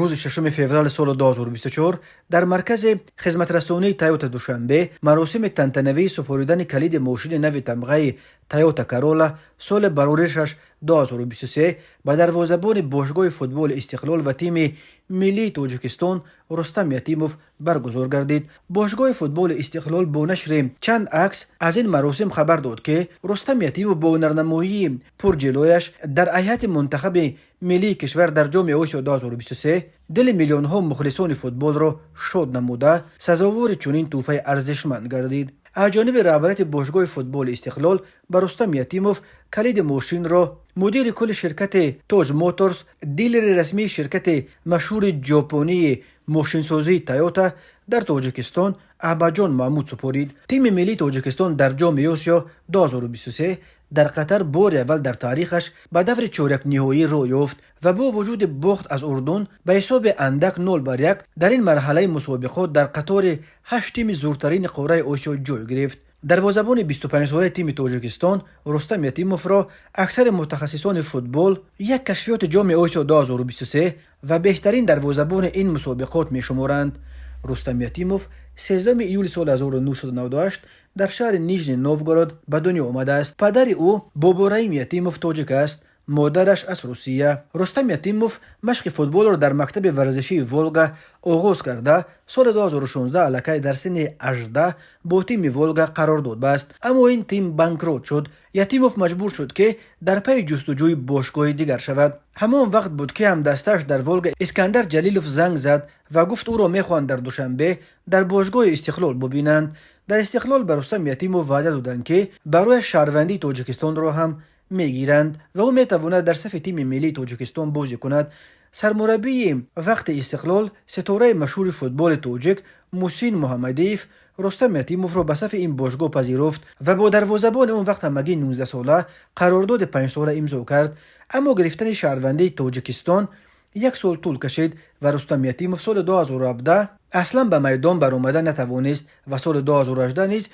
روز 6 فوریه سال 2024 در مرکز خدمترسانی تویوتا دوشنبه مراسم تنتنوی سپردن کلید ماشین نو تمغه تویوتا کرولا سال برورشش 2023 به دروازه‌بان باشگاه فوتبال استقلال و تیم ملی تاجیکستان رستم یتیموف برگزار گردید. باشگاه فوتبال استقلال با نشر چند عکس از این مراسم خبر داد که رستم یتیموف با هنرنمایی پرجلویش در هیئت منتخب ملی کشور در جام آسیا 2023 دل میلیون ها مخلصان فوتبال را شاد نموده سزاوار چنین تحفه ارزشمند گردید. از جانب رهبریت باشگاه فوتبال استقلال به رستم یتیموف کلید ماشین را مدیر کل شرکت تاج موتورز، دیلر رسمی شرکت مشهور ژاپنی ماشینسازی تویوتا در تاجیکستان احمدجان محمود سپارید. تیم ملی تاجیکستان در جام آسیا 2023 در قطر بار اول در تاریخش به دور چهارک نهایی راه یافت و با وجود باخت از اردن به حساب اندک 0-1 در این مرحله مسابقات در قطار 8 تیم زورترین قاره آسیا جای گرفت. دروازه‌بان 25 ساله تیم تاجیکستان رستم یتیموف را اکثر متخصصان فوتبال یک کشفیات جام آسیا 2023 و بهترین دروازه‌بان این مسابقات می‌شمارند. رستم یتیموف 13 ایول سال 1998 در شهر نیژنی نوگورود به دنیا آمده است. پدر او بابوریم یتیموف تاجیک است، مادرش از روسیه. رستم یتیموف مشق فوتبال را در مکتب ورزشی ولگا آغاز کرده سال 2016 الکی در سن 18 با تیم ولگا قرارداد بست، اما این تیم بانکروت شد. یتیموف مجبور شد که در پی جستجوی باشگاه دیگر شود. همان وقت بود که هم دستش در ولگا اسکندر جلیلوف زنگ زد و گفت او را میخواهند در دوشنبه در باشگاه استقلال ببینند. در استقلال به رستم یتیموف وعده دادند که برای شهروندی تاجیکستان را هم میگیرند و او میتواند در صف تیم ملی تاجیکستان بازی کند. سرمربی وقت استقلال ستاره مشهور فوتبال تاجیک محسن محمدیف رستم یتیموف را به صف این باشگاه پذیرفت و با دروازه‌بان اون وقت همگی 19 ساله قرارداد 5 ساله امضا کرد. اما گرفتن شهروندی تاجیکستان یک سال طول کشید و رستم یتیموف سال 2017 اصلا به میدان برآمده نتوانست و سال 2018 نیز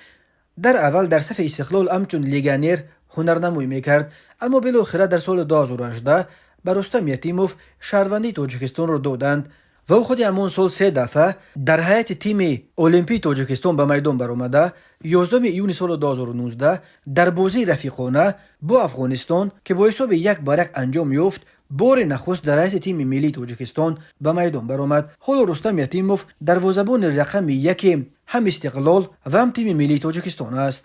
در اول در صف استقلال همچون لیگانر هنرنمایی میکرد، اما بالاخره در سال 2018 به رستم یتیموف شهروندی تاجیکستان را دادند و او خود همان سال 3 دفعه در هیئت تیم المپی تاجیکستان به میدان برآمده. 11 ایون سال 2019 در بازی رفیقانه با افغانستان که با حساب 1-1 انجام یافت بار نخست در هیئت تیم ملی تاجیکستان به میدان برآمد. حال رستم یتیموف دروازه‌بان رقم 1 هم استقلال و هم تیم ملی تاجیکستان است.